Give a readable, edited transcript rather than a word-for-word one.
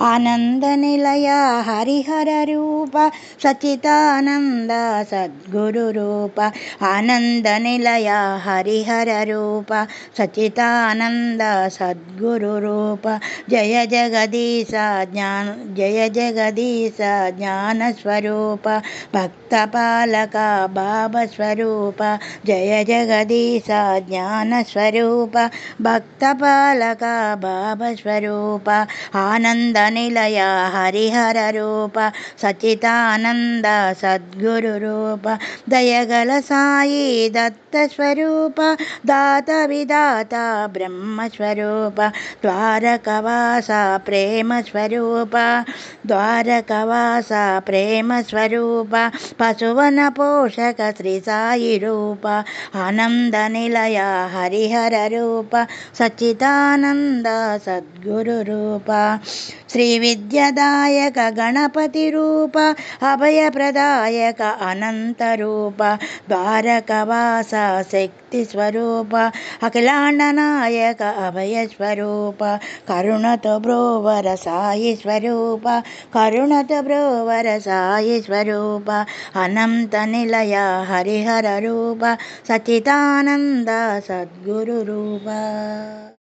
ఆనందనిలయ హరిహర రూప సచితానంద సద్గురు రూప. ఆనందనిలయ హరిహర రూప సచితానంద సద్గురు రూప. జయ జగదీశ జ్ఞాన స్వరూప భక్తపాలక భావస్వరూప. జయ జగదీశ జ్ఞాన స్వరూప భక్తపాలక భావస్వరూప. ఆనందనిలయ హరిహర రూప సచితానంద సద్గురు రూప. దయగల సాయి దత్త స్వరూప దాత విదాత బ్రహ్మస్వరూప. ద్వారకవాస ప్రేమ స్వరూప ద్వారకవాస ప్రేమ స్వరూప. పశువన పోషక శ్రీ సాయి రూప. ఆనందనిలయ హరిహర రూప సచితానంద సద్గురు రూప. శ్రీ విద్యదాయక గణపతి రూప అభయప్రదాయక అనంత రూప. ద్వారకవాస శక్తి స్వరూప అఖిలాండ నాయక అభయ స్వరూప. కరుణతో బ్రోవర సాయి స్వరూప కరుణతో బ్రోవర సాయి స్వరూప. అనంత నిలయ హరిహర రూప సచితానంద సద్గురు రూప.